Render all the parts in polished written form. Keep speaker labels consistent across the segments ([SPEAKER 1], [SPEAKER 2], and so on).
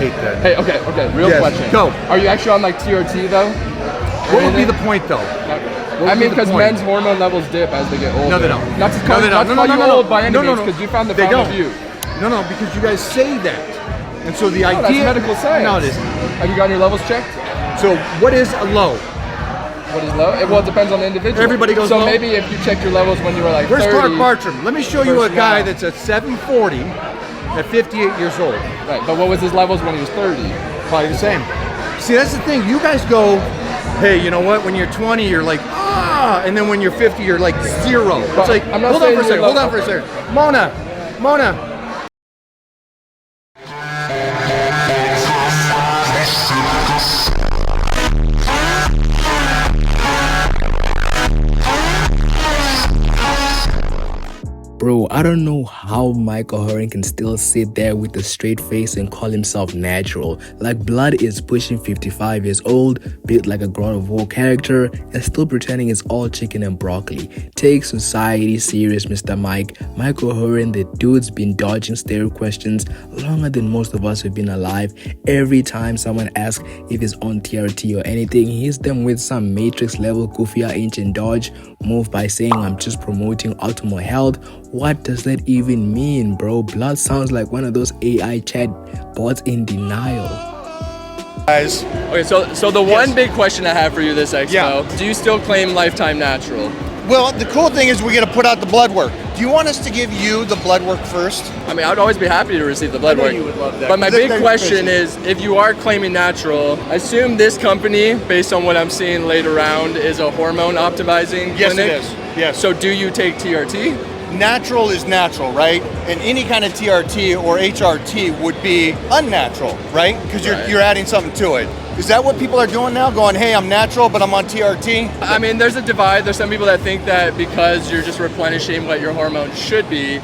[SPEAKER 1] hate that.
[SPEAKER 2] Hey, okay, real
[SPEAKER 1] Yes,
[SPEAKER 2] question.
[SPEAKER 1] go.
[SPEAKER 2] Are you actually on like TRT though?
[SPEAKER 1] What would be the point though?
[SPEAKER 2] I mean, because men's hormone levels dip as they get older.
[SPEAKER 1] No, they don't.
[SPEAKER 2] Not to call you old by any means, because you found the
[SPEAKER 1] They
[SPEAKER 2] fountain
[SPEAKER 1] don't.
[SPEAKER 2] of youth.
[SPEAKER 1] No, because you guys say that. And so the
[SPEAKER 2] No,
[SPEAKER 1] idea...
[SPEAKER 2] that's medical science.
[SPEAKER 1] No, it isn't.
[SPEAKER 2] Have you gotten your levels checked?
[SPEAKER 1] So what is a low?
[SPEAKER 2] What is low? Well, it depends on the individual.
[SPEAKER 1] Everybody goes
[SPEAKER 2] so
[SPEAKER 1] low?
[SPEAKER 2] maybe if you checked your levels when you were like
[SPEAKER 1] Where's
[SPEAKER 2] 30.
[SPEAKER 1] Clark Bartram? Let me show you a
[SPEAKER 2] versus
[SPEAKER 1] guy
[SPEAKER 2] now.
[SPEAKER 1] that's at 740 at 58 years old.
[SPEAKER 2] Right, but what was his levels when he was 30?
[SPEAKER 1] Probably the same. See, that's the thing. You guys go, hey, you know what? When you're 20, you're like, and then when you're 50, you're like 0. It's like,
[SPEAKER 2] I'm not
[SPEAKER 1] hold on
[SPEAKER 2] saying
[SPEAKER 1] for a second.
[SPEAKER 2] you're
[SPEAKER 1] Hold on for a second. Mona.
[SPEAKER 3] Bro, I don't know how Michael Horan can still sit there with a straight face and call himself natural. Like Blood is pushing 55 years old, built like a God of War character, and still pretending it's all chicken and broccoli. Take society serious, Mr. Mike. Michael Horan, the dude's been dodging stereo questions longer than most of us have been alive. Every time someone asks if he's on TRT or anything, he hits them with some Matrix level goofy ancient dodge move by saying, I'm just promoting optimal health. What does that even mean, bro? Blood sounds like one of those AI chat bots in denial.
[SPEAKER 1] Guys.
[SPEAKER 2] Okay, so the one big question I have for you this expo, do you still claim lifetime natural?
[SPEAKER 4] Well, the cool thing is we got to put out the blood work. Do you want us to give you the blood work first?
[SPEAKER 2] I mean, I'd always be happy to receive the blood work.
[SPEAKER 1] You would love that.
[SPEAKER 2] But my big question is, if you are claiming natural, I assume this company, based on what I'm seeing laid around, is a hormone optimizing
[SPEAKER 4] Yes,
[SPEAKER 2] clinic?
[SPEAKER 4] it is. Yes.
[SPEAKER 2] So do you take TRT?
[SPEAKER 4] Natural is natural, right? And any kind of TRT or HRT would be unnatural, right? Because you're adding something to it. Is that what people are doing now? Going, hey, I'm natural, but I'm on TRT?
[SPEAKER 2] I mean, there's a divide. There's some people that think that because you're just replenishing what your hormones should be,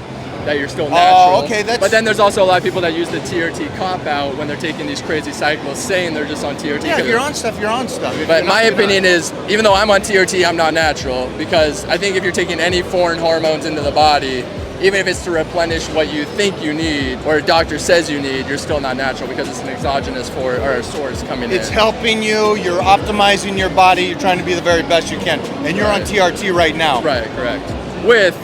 [SPEAKER 2] that you're still natural.
[SPEAKER 4] Oh, okay,
[SPEAKER 2] But then there's also a lot of people that use the TRT cop-out when they're taking these crazy cycles, saying they're just on TRT.
[SPEAKER 4] Yeah, if you're on stuff, you're on stuff.
[SPEAKER 2] But my opinion is, even though I'm on TRT, I'm not natural, because I think if you're taking any foreign hormones into the body, even if it's to replenish what you think you need, or a doctor says you need, you're still not natural because it's an exogenous source coming in.
[SPEAKER 4] It's helping you, you're optimizing your body, you're trying to be the very best you can. And you're on TRT right now.
[SPEAKER 2] Right, correct. With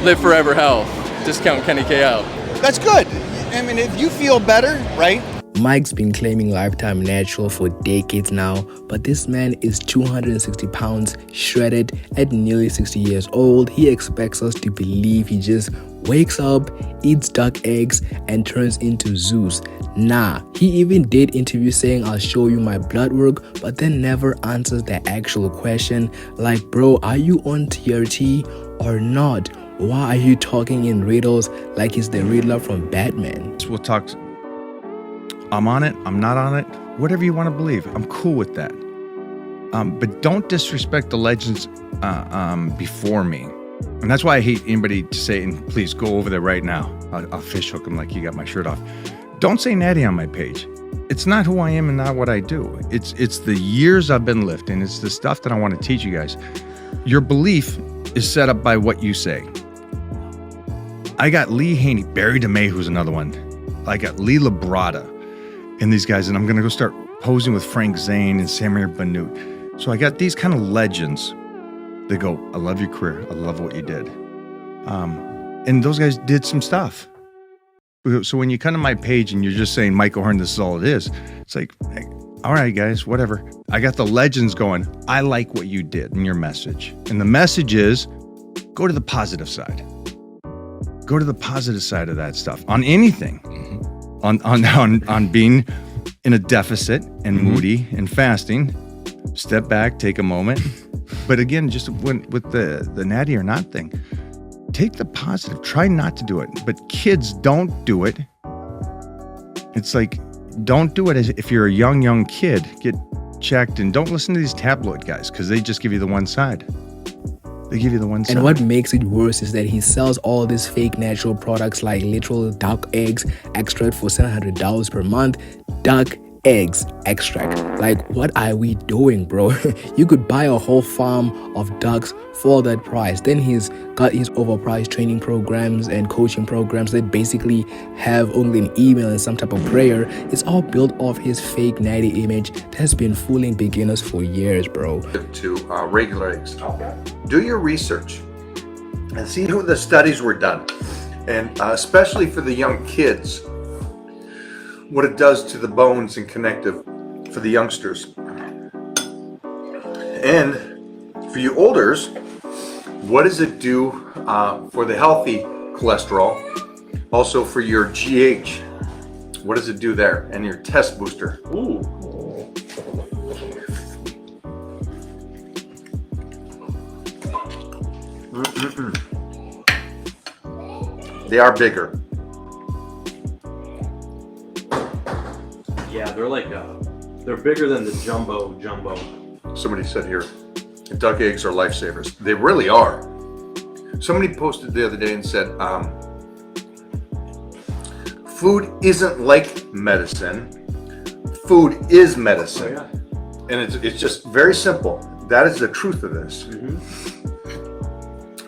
[SPEAKER 2] Live Forever Health, discount Kenny KL.
[SPEAKER 4] That's good. I mean, if you feel better, right?
[SPEAKER 3] Mike's been claiming lifetime natural for decades now, but this man is 260 pounds, shredded, at nearly 60 years old. He expects us to believe he just wakes up, eats duck eggs, and turns into Zeus. Nah, he even did interview saying, I'll show you my blood work, but then never answers the actual question, like, bro, are you on TRT or not? Why are you talking in riddles like he's the Riddler from Batman?
[SPEAKER 5] We'll talk. I'm on it. I'm not on it. Whatever you want to believe. I'm cool with that. But don't disrespect the legends before me. And that's why I hate anybody to say, and please go over there right now. I'll fish hook him like you got my shirt off. Don't say Natty on my page. It's not who I am and not what I do. It's the years I've been lifting. It's the stuff that I want to teach you guys. Your belief is set up by what you say. I got Lee Haney, Barry DeMay, who's another one. I got Lee Labrada and these guys, and I'm going to go start posing with Frank Zane and Samir Bannout. So I got these kind of legends that go, I love your career. I love what you did. And those guys did some stuff. So when you come to my page and you're just saying, Michael Hearn, this is all it is, it's like, hey, all right, guys, whatever. I got the legends going, I like what you did in your message. And the message is, go to the positive side. Go to the positive side of that stuff on anything, on being in a deficit and moody and fasting. Step back, take a moment. But again, just with the natty or not thing, take the positive. Try not to do it. But kids, don't do it. It's like, don't do it as if you're a young kid. Get checked and don't listen to these tabloid guys because they just give you the one side. They give you the one side.
[SPEAKER 3] And what makes it worse is that he sells all these fake natural products like literal duck eggs extract for $700 per month. Duck eggs extract. Like, what are we doing, bro? You could buy a whole farm of ducks for that price. Then he's got his overpriced training programs and coaching programs that basically have only an email and some type of prayer. It's all built off his fake natty image that's been fooling beginners for years, bro.
[SPEAKER 1] To regular eggs. Do your research and see who the studies were done, and especially for the young kids, what it does to the bones and connective for the youngsters. And for you olders, what does it do for the healthy cholesterol? Also for your GH, what does it do there? And your test booster. Ooh. They are bigger.
[SPEAKER 6] Yeah, they're like they're bigger than the jumbo.
[SPEAKER 1] Somebody said here, duck eggs are lifesavers. They really are. Somebody posted the other day and said, food isn't like medicine. Food is medicine.
[SPEAKER 6] Oh, yeah.
[SPEAKER 1] And it's just very simple. That is the truth of this.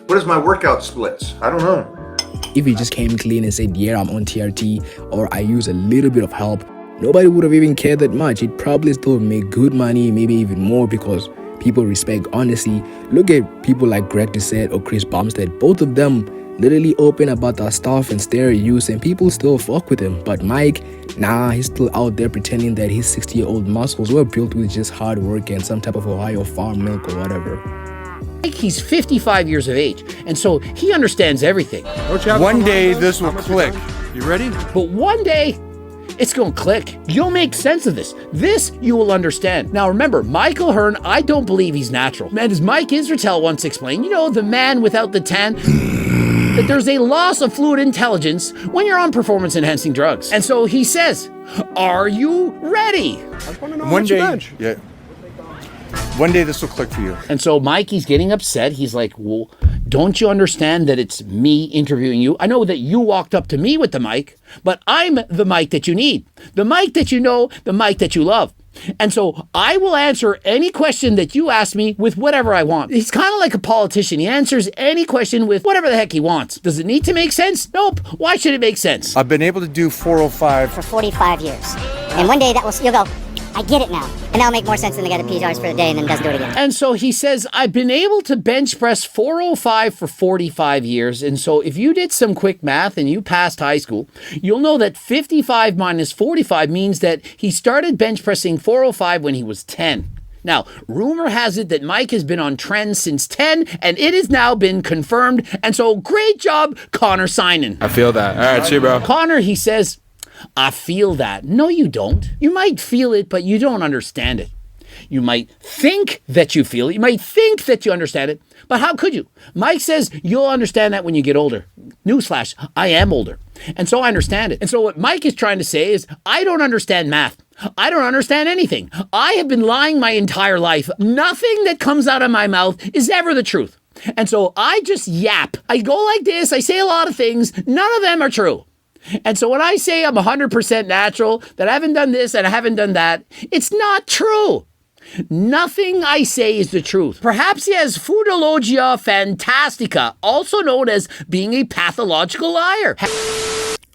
[SPEAKER 1] What is my workout splits? I don't know.
[SPEAKER 3] If he just came clean and said, yeah, I'm on TRT, or I use a little bit of help, nobody would have even cared that much. He'd probably still make good money, maybe even more, because people respect honesty. Look at people like Greg Doucette or Chris Bumstead. Both of them literally open about their stuff and steroid use, and people still fuck with him. But Mike, nah, he's still out there pretending that his 60-year-old muscles were built with just hard work and some type of Ohio farm milk or whatever.
[SPEAKER 7] He's 55 years of age, and so he understands everything.
[SPEAKER 4] One day this will click.
[SPEAKER 1] You ready?
[SPEAKER 7] But one day, it's going to click. You'll make sense of this. This you will understand. Now remember, Michael Hearn, I don't believe he's natural. And as Mike Israetel once explained, you know, the man without the tan, that there's a loss of fluid intelligence when you're on performance-enhancing drugs. And so he says, are you ready?
[SPEAKER 4] One day, yeah. One day this will click for you.
[SPEAKER 7] And so Mikey's getting upset. He's like, well, don't you understand that it's me interviewing you? I know that you walked up to me with the mic, but I'm the mic that you need. The mic that you know, the mic that you love. And so I will answer any question that you ask me with whatever I want. He's kind of like a politician. He answers any question with whatever the heck he wants. Does it need to make sense? Nope. Why should it make sense?
[SPEAKER 4] I've been able to do 405
[SPEAKER 8] for 45 years. And one day you'll go, I get it now. And that'll make more sense than the guy that pees hours for the day and then doesn't do it again.
[SPEAKER 7] And so he says, I've been able to bench press 405 for 45 years. And so if you did some quick math and you passed high school, you'll know that 55 minus 45 means that he started bench pressing 405 when he was 10. Now, rumor has it that Mike has been on trend since 10, and it has now been confirmed. And so great job, Connor Sinan.
[SPEAKER 2] I feel that. All right, see you, bro.
[SPEAKER 7] Connor, he says, I feel that. No, you don't. You might feel it, but you don't understand it. You might think that you feel it. You might think that you understand it, but how could you? Mike says you'll understand that when you get older. Newsflash, I am older. And so I understand it. And so what Mike is trying to say is, I don't understand math. I don't understand anything. I have been lying my entire life. Nothing that comes out of my mouth is ever the truth. And so I just yap. I go like this. I say a lot of things. None of them are true. And so when I say I'm 100% natural, that I haven't done this and I haven't done that, it's not true. Nothing I say is the truth. Perhaps he has foodologia fantastica, also known as being a pathological liar.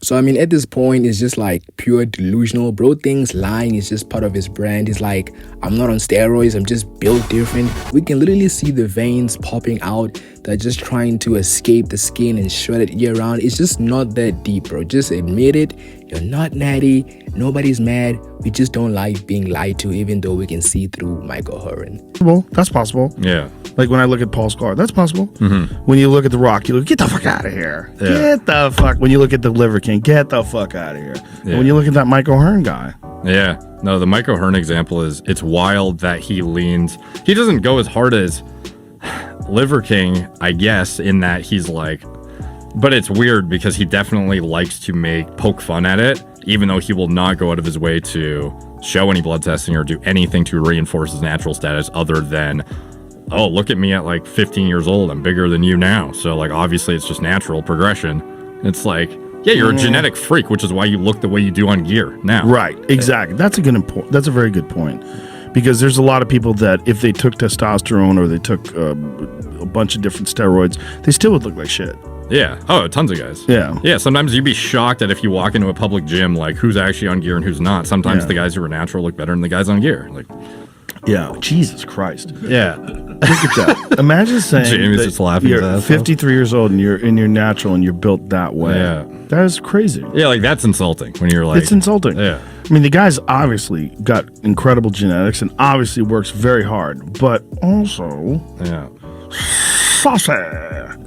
[SPEAKER 3] So, I mean, at this point, it's just like pure delusional. Bro thinks lying is just part of his brand. He's like, I'm not on steroids, I'm just built different. We can literally see the veins popping out. They're just trying to escape the skin and shred it year round. It's just not that deep, bro. Just admit it. You're not natty. Nobody's mad. We just don't like being lied to, even though we can see through Michael Hearn.
[SPEAKER 9] Well, that's possible.
[SPEAKER 5] Yeah.
[SPEAKER 9] Like when I look at Paul Scar, that's possible.
[SPEAKER 5] Mm-hmm.
[SPEAKER 9] When you look at The Rock, you look, get the fuck out of here.
[SPEAKER 5] Yeah.
[SPEAKER 9] Get the fuck. When you look at the Liver King, get the fuck out of here.
[SPEAKER 5] Yeah.
[SPEAKER 9] And when you look at that Michael Hearn guy.
[SPEAKER 5] Yeah. No, the Michael Hearn example it's wild that he doesn't go as hard as Liver King, I guess, in that he's like, but it's weird because he definitely likes to poke fun at it, even though he will not go out of his way to show any blood testing or do anything to reinforce his natural status other than, oh, look at me at like 15 years old. I'm bigger than you now. So like, obviously it's just natural progression. It's like,
[SPEAKER 10] Yeah, you're a genetic freak, which is why you look the way you do on gear now.
[SPEAKER 9] Right, exactly. That's a very good point. Because there's a lot of people that if they took testosterone or they took a bunch of different steroids, they still would look like shit.
[SPEAKER 10] Yeah. Oh, tons of guys.
[SPEAKER 9] Yeah.
[SPEAKER 10] Yeah, sometimes you'd be shocked that if you walk into a public gym, like, who's actually on gear and who's not. Sometimes the guys who are natural look better than the guys on gear. Like,
[SPEAKER 9] yeah, Jesus Christ.
[SPEAKER 10] yeah.
[SPEAKER 9] Look at that. Imagine saying
[SPEAKER 10] Jamie's
[SPEAKER 9] that
[SPEAKER 10] just laughing his
[SPEAKER 9] you're
[SPEAKER 10] ass off.
[SPEAKER 9] 53 years old and you're natural and you're built that way.
[SPEAKER 10] Yeah.
[SPEAKER 9] That is crazy.
[SPEAKER 10] Yeah, like, that's insulting when you're like...
[SPEAKER 9] It's insulting.
[SPEAKER 10] Yeah.
[SPEAKER 9] I mean, the guy's obviously got incredible genetics and obviously works very hard, but also...
[SPEAKER 10] Yeah.
[SPEAKER 9] Saucy.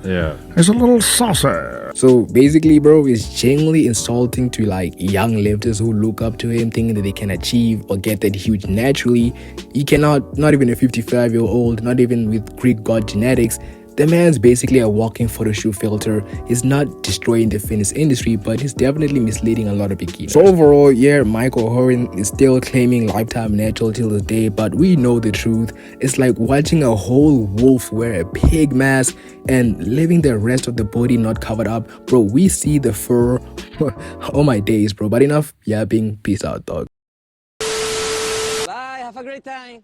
[SPEAKER 10] Yeah.
[SPEAKER 9] It's a little saucy.
[SPEAKER 3] So basically, bro, it's genuinely insulting to like young lifters who look up to him, thinking that they can achieve or get that huge naturally. You cannot, not even a 55-year-old, not even with Greek god genetics. The man's basically a walking photo shoot filter. He's not destroying the fitness industry, but he's definitely misleading a lot of beginners. So overall, yeah, Michael Horan is still claiming lifetime natural till this day, but we know the truth. It's like watching a whole wolf wear a pig mask and leaving the rest of the body not covered up. Bro, we see the fur. Oh my days, bro. But enough yapping. Peace out, dog.
[SPEAKER 11] Bye, have a great time.